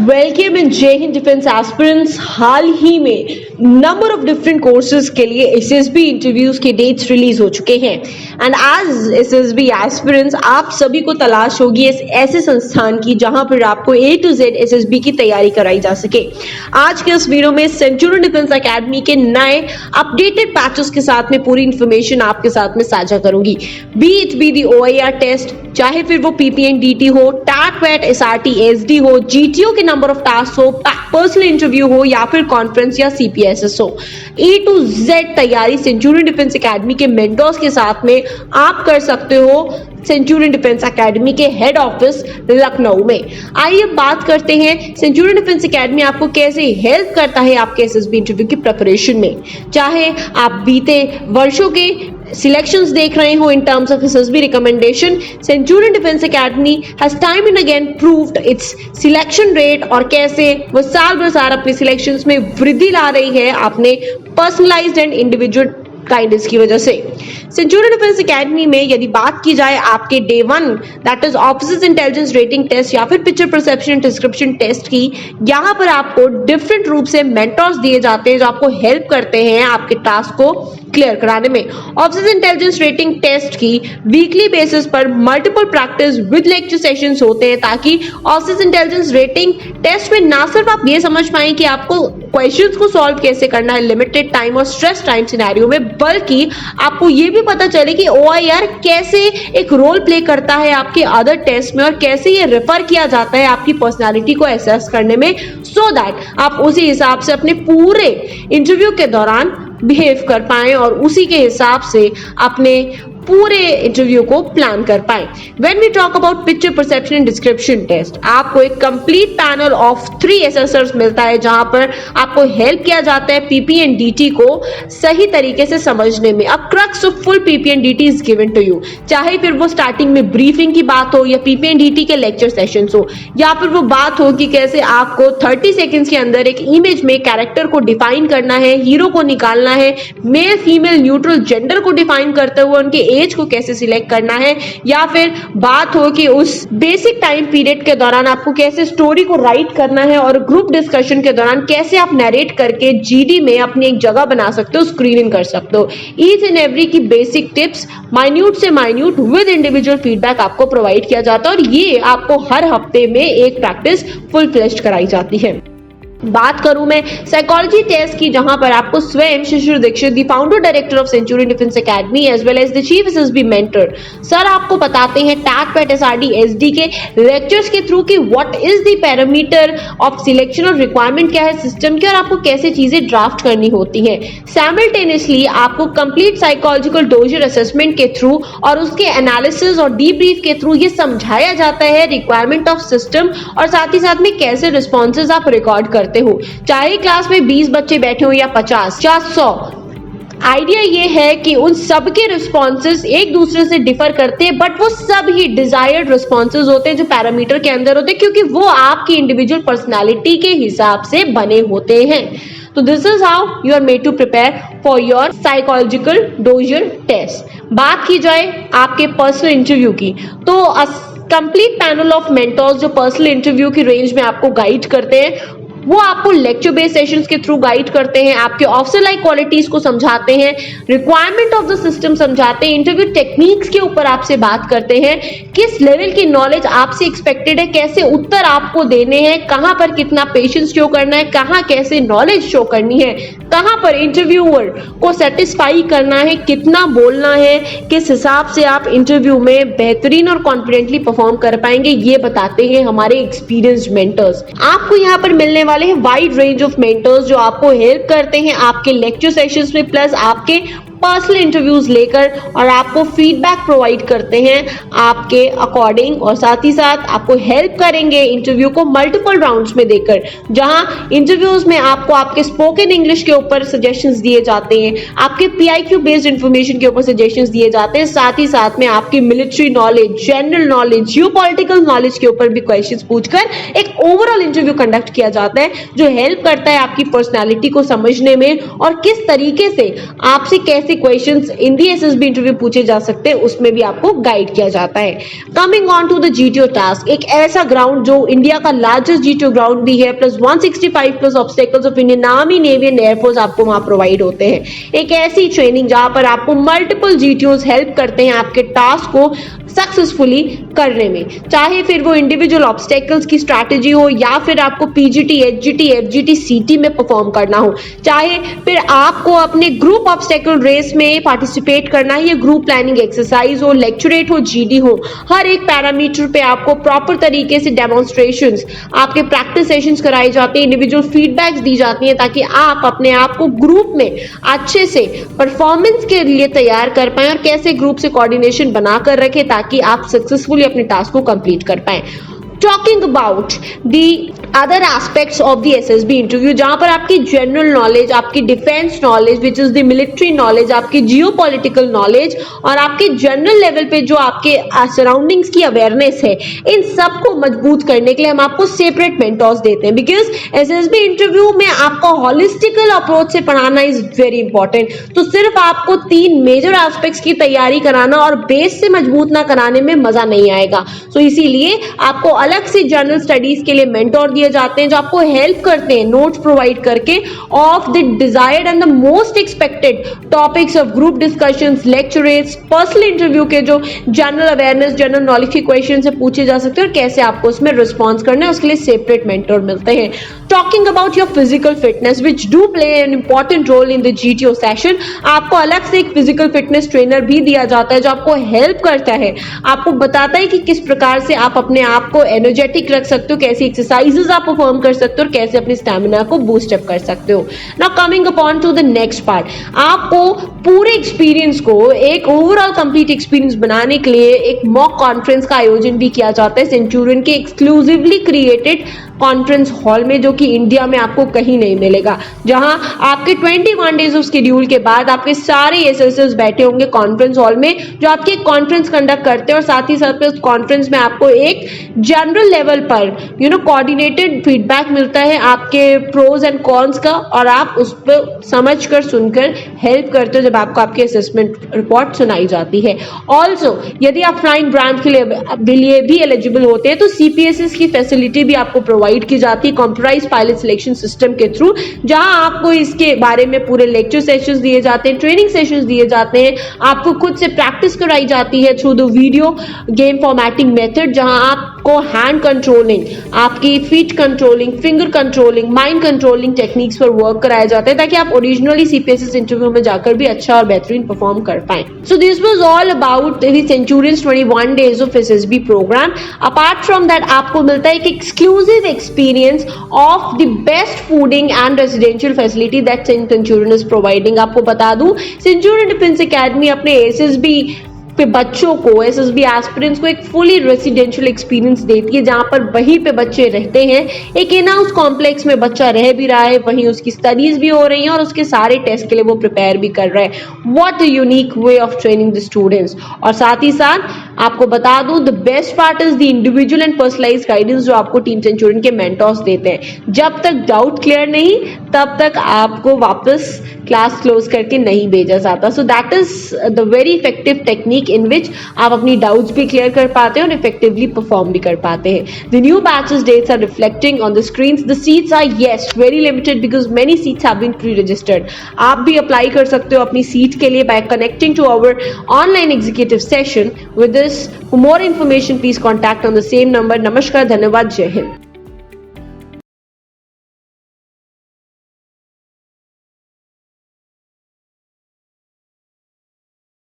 Welcome in जय Hind defence aspirants. हाल ही में number of different courses के लिए एसएसबी इंटरव्यूज के डेट्स रिलीज हो चुके हैं एंड एज एसएसबी एस्पिरेंट्स आप सभी को तलाश होगी ऐसे संस्थान की जहां पर आपको ए टू जेड एसएसबी की तैयारी कराई जा सके। आज के इस वीडियो में सेंचुरियन डिफेंस एकेडमी के नए अपडेटेड पैचेस के साथ में पूरी इंफॉर्मेशन आपके साथ में साझा करूंगी। Be it be the OIR test, चाहे फिर वो PPNDT हो, टैट वैट SRT SD हो, GTO के नंबर ऑफ टास्क हो, पर्सनल इंटरव्यू हो या फिर कॉन्फ्रेंस या CPSS हो, A to Z तैयारी सेंचुरियन डिफेंस एकेडमी के मेंटर्स के साथ में आप कर सकते हो सेंचुरियन डिफेंस एकेडमी के हेड ऑफिस लखनऊ में। आइए बात करते हैं सेंचुरियन डिफेंस एकेडमी आपको कैसे हेल्प करता है आपके एसएसबी इंटरव्यू की प्रिपरेशन में। चाहे आप बीते वर्षों के सिलेक्शंस देख रहे हो in terms of SSB recommendation, Centurion Defence academy has time and again proved it's selection rate और कैसे वो साल भर साल अपने सिलेक्शंस में वृद्धि ला रही है अपने पर्सनलाइज्ड एंड इंडिविजुअल गाइडेंस की वजह से। सेंचुरियन डिफेंस एकेडमी में यदि बात की जाए आपके day 1 that is officers intelligence rating test या फिर picture perception and description test की, यहाँ पर आपको डिफरेंट रूप से मेंटर्स दिए जाते हैं जो आपको हेल्प करते हैं आपके टास्क को क्लियर कराने में। ऑफिसर्स इंटेलिजेंस रेटिंग टेस्ट की वीकली बेसिस पर multiple practice with lecture sessions होते हैं ताकि ऑफिसर्स इंटेलिजेंस रेटिंग टेस्ट में ना सिर्फ आप ये समझ पाएं कि आपको क्वेश्चंस को सॉल्व कैसे करना है लिमिटेड टाइम और स्ट्रेस टाइम सिनेरियो में, बल्कि आपको ये भी पता चले कि OIR कैसे एक रोल प्ले करता है आपके अदर टेस्ट में और कैसे ये रेफर किया जाता है आपकी पर्सनालिटी को एसेस करने में, सो दैट आप उसी हिसाब से अपने पूरे इंटरव्यू के दौरान बिहेव कर पाएं और उसी के हिसाब से अपने पूरे इंटरव्यू को प्लान कर पाए। When we talk about picture perception and description test, आपको एक कंप्लीट पैनल ऑफ 3 assessors मिलता है जहां पर आपको हेल्प किया जाता है PPNDT को सही तरीके से समझने में। अब crux of full PPNDT is given to you, चाहे फिर वो स्टार्टिंग में ब्रीफिंग की बात हो या PPNDT के लेक्चर सेशंस हो या फिर वो बात हो कि कैसे आपको 30 सेकेंड्स के अंदर एक इमेज में कैरेक्टर को डिफाइन करना है, हीरो को निकालना है, मेल फीमेल न्यूट्रल जेंडर को डिफाइन करते हुए उनके एज को कैसे सिलेक्ट करना है, या फिर बात हो कि उस बेसिक टाइम पीरियड के दौरान आपको कैसे स्टोरी को राइट करना है और ग्रुप डिस्कशन के दौरान कैसे आप नरेट करके GD में अपनी एक जगह बना सकते हो, स्क्रीनिंग कर सकते हो। ईच एंड एवरी की बेसिक टिप्स माइन्यूट से माइन्यूट विद इंडिविजुअल फीडबैक आपको प्रोवाइड किया जाता है और ये आपको हर हफ्ते में एक प्रैक्टिस फुल फ्लेश्ड कराई जाती है। बात करूं मैं साइकोलॉजी टेस्ट की, जहां पर आपको स्वयं Shishir Dikshit the founder director of Centurion Defence Academy as well as the chief SSB mentor sir आपको बताते हैं टैट पैट SRT SD के लेक्चर्स के थ्रू कि what is the parameter of selection और रिक्वायरमेंट क्या है सिस्टम की और आपको कैसे चीजें ड्राफ्ट करनी होती हैं। साइमल्टेनियसली आपको कंप्लीट साइकोलॉजिकल डोजर असेसमेंट के थ्रू और उसके एनालिसिस और डीब्रीफ के थ्रू ये समझाया जाता है रिक्वायरमेंट ऑफ सिस्टम और साथ ही साथ में कैसे रिस्पॉन्सेज आप रिकॉर्ड करते हो, चाहे क्लास में 20 बच्चे बैठे हो या 50 या 100। आइडिया ये है कि उन सबके रिस्पॉन्सेज एक दूसरे से डिफर करते हैं बट वो सब ही डिजायर्ड रिस्पॉन्सेज होते हैं जो पैरामीटर के अंदर होते हैं क्योंकि वो आपकी इंडिविजुअल पर्सनालिटी के हिसाब से बने होते हैं। तो this is how you are made to prepare for your psychological dossier test. बात की जाए आपके पर्सनल इंटरव्यू की, तो कंप्लीट पैनल ऑफ मेंटर्स जो पर्सनल इंटरव्यू की रेंज में आपको गाइड करते हैं वो आपको लेक्चर बेस्ड सेशंस के थ्रू गाइड करते हैं, आपके ऑफिसर लाइक क्वालिटीज को समझाते हैं, रिक्वायरमेंट ऑफ द सिस्टम समझाते हैं, इंटरव्यू टेक्निक्स के ऊपर आपसे बात करते हैं, किस लेवल की नॉलेज आपसे एक्सपेक्टेड है, कैसे उत्तर आपको देने हैं, कहां पर कितना पेशेंस शो करना है, कहां कैसे नॉलेज शो करनी है, कहां पर इंटरव्यूअर को सेटिस्फाई करना है, कितना बोलना है, किस हिसाब से आप इंटरव्यू में बेहतरीन और कॉन्फिडेंटली परफॉर्म कर पाएंगे, ये बताते हैं हमारे एक्सपीरियंस्ड मेंटर्स। आपको यहाँ पर मिलने वाले हैं वाइड रेंज ऑफ मेंटर्स जो आपको हेल्प करते हैं आपके लेक्चर सेशंस में प्लस आपके पर्सनल इंटरव्यूज लेकर और आपको फीडबैक प्रोवाइड करते हैं आपके अकॉर्डिंग और साथ ही साथ आपको हेल्प करेंगे इंटरव्यू को मल्टीपल राउंड्स में देकर, जहां इंटरव्यूज में आपको आपके स्पोकन इंग्लिश के ऊपर सजेशंस दिए जाते हैं, आपके PIQ बेस्ड इंफॉर्मेशन के ऊपर सजेशंस दिए जाते हैं, साथ ही साथ में आपकी military knowledge, general knowledge, geopolitical knowledge के ऊपर भी क्वेश्चंस पूछकर एक ओवरऑल इंटरव्यू कंडक्ट किया जाता है जो हेल्प करता है आपकी पर्सनैलिटी को समझने में और किस तरीके से आपसे कैसे कैसे questions in the SSB interview पूछे जा सकते हैं उसमें भी आपको गाइड किया जाता है। Coming on to the GTO task, एक ऐसा ग्राउंड जो इंडिया का लार्जेस्ट जीटीओ ग्राउंड भी है, plus 165 plus obstacles of Indian army, navy and air force आपको वहां प्रोवाइड होते हैं। एक ऐसी ट्रेनिंग जहां पर आपको मल्टीपल जीटीओस हेल्प करते हैं आपके टास्क को सक्सेसफुली करने में, चाहे फिर वो इंडिविजुअल ऑब्स्टेकल्स की स्ट्रैटेजी हो या फिर आपको पीजीटी, एचजीटी, एफजीटी, सीटी में परफॉर्म करना हो, चाहे फिर आपको अपने ग्रुप ऑब्स्टेकल रेस में पार्टिसिपेट करना है, ये ग्रुप प्लानिंग एक्सरसाइज हो, लेक्चरेट हो, जीडी हो, हर एक पैरामीटर पे आपको प्रॉपर तरीके से डेमोन्स्ट्रेशंस, आपके प्रैक्टिस सेशंस कराए जाते हैं, इंडिविजुअल फीडबैक्स दी जाती हैं ताकि आप अपने आप को ग्रुप में अच्छे से परफॉर्मेंस के लिए तैयार कर पाएं और कैसे ग्रुप से कोऑर्डिनेशन बनाकर रखें ताकि आप सक्सेसफुली अपने टास्क को कंप्लीट कर पाएं। Talking about the other aspects of the SSB interview, जहां पर आपकी जनरल नॉलेज, आपकी defence knowledge which is the military knowledge, आपकी जियोपॉलिटिकल नॉलेज और आपके जनरल लेवल पे जो आपके सराउंडिंग्स की अवेयरनेस है, इन सबको मजबूत करने के लिए हम आपको सेपरेट मेंटर्स देते हैं, बिकॉज SSB इंटरव्यू में आपका हॉलिस्टिकल अप्रोच से पढ़ाना इज वेरी इंपॉर्टेंट। तो सिर्फ आपको 3 मेजर एस्पेक्ट्स की तैयारी कराना और बेस से मजबूत ना कराने में मजा नहीं आएगा। सो इसीलिए आपको अलग से जनरल स्टडीज के लिए मेंटोर दिए जाते हैं जो आपको हेल्प करते हैं नोट्स प्रोवाइड करके of the desired and the most expected topics of group discussions, lecturettes, personal interview के जो जनरल अवेयरनेस, जनरल नॉलेज के क्वेश्चन से पूछे जा सकते हैं और कैसे आपको उसमें रिस्पॉन्स करना है, उसके लिए सेपरेट मेंटोर मिलते हैं। Talking about your physical fitness which do play an important role in the GTO session, आपको अलग से एक फिजिकल फिटनेस ट्रेनर भी दिया जाता है जो आपको हेल्प करता है, आपको बताता है कि किस प्रकार से आप अपने आप को एनर्जेटिक रख सकते हो, कैसी एक्सरसाइजेस आप परफॉर्म कर सकते हो और कैसे अपने स्टैमिना को बूस्ट अप कर सकते हो। Now coming upon two the next part, आपको पूरे एक्सपीरियंस को एक ओवरऑल कंप्लीट एक्सपीरियंस बनाने के लिए एक मॉक कॉन्फ्रेंस का आयोजन भी किया जाता है सेंचुरियन के एक्सक्लूसिवली क्रिएटेड कॉन्फ्रेंस हॉल में, जो कि इंडिया में आपको कहीं नहीं मिलेगा, जहां आपके 21 डेज ऑफ शेड्यूल के बाद आपके सारे एसएसएस बैठे होंगे कॉन्फ्रेंस हॉल में, जो आपकी कॉन्फ्रेंस कंडक्ट करते हैं और साथ ही साथ उस कॉन्फ्रेंस में आपको एक जनरल लेवल पर कोऑर्डिनेटेड फीडबैक मिलता है आपके प्रोज एंड कॉन्स का, और आप उस पर समझकर सुनकर हेल्प करते हो जब आपको आपकी असेसमेंट रिपोर्ट सुनाई जाती है। ऑल्सो यदि आप फ्लाइंग ब्रांच के लिए भी एलिजिबल होते हैं तो सीपीएसएस की फैसिलिटी भी आपको प्रोवाइड की जाती है कंप्यूटराइज पायलट सिलेक्शन सिस्टम के थ्रू, जहां आपको इसके बारे में पूरे लेक्चर सेशंस दिए जाते हैं, ट्रेनिंग सेशंस दिए जाते हैं, आपको खुद से प्रैक्टिस कराई जाती है through the video game formatting method, जहां आपको हैंड कंट्रोलिंग, आपकी feet controlling, finger controlling, mind controlling techniques पर वर्क कराया जाता है ताकि आप ओरिजिनली सीपीएसएस इंटरव्यू में जाकर भी अच्छा और बेहतरीन परफॉर्म कर पाएं। So this was all about the Centurion's 21 days of SSB programme. Apart from that आपको मिलता है एक exclusive experience of the best fooding and residential facility that Centurion is providing. आपको बता दूं, सेंचुरियन डिफेंस एकेडमी अपने एसएसबी पे बच्चों को, एसएसबी एस्पिरेंट्स को एक फुली रेसिडेंशियल एक्सपीरियंस देती है, जहां पर वहीं पे बच्चे रहते हैं, एक इन हाउस कॉम्प्लेक्स में बच्चा रह भी रहा है, वहीं उसकी स्टडीज भी हो रही हैं और उसके सारे टेस्ट के लिए वो प्रिपेयर भी कर रहा है। What a unique way of training the students. और साथ ही साथ आपको बता दूं, the best part is the individual and personalised guidance जो आपको टीम सेंचुरियन के मेंटर्स देते हैं। जब तक डाउट क्लियर नहीं तब तक आपको वापस क्लास क्लोज करके नहीं भेजा जाता। So that is the very effective technique in which आप अपनी डाउट्स भी क्लियर कर पाते हैं और इफेक्टिवली परफॉर्म भी कर पाते हैं। The new batches dates are reflecting on the screens. The seats are yes very limited because many seats have been pre registered. आप भी अप्लाई कर सकते हो अपनी सीट के लिए by connecting to our online executive session with this. For more information please contact on the same number. नमस्कार, धन्यवाद, जय हिंद।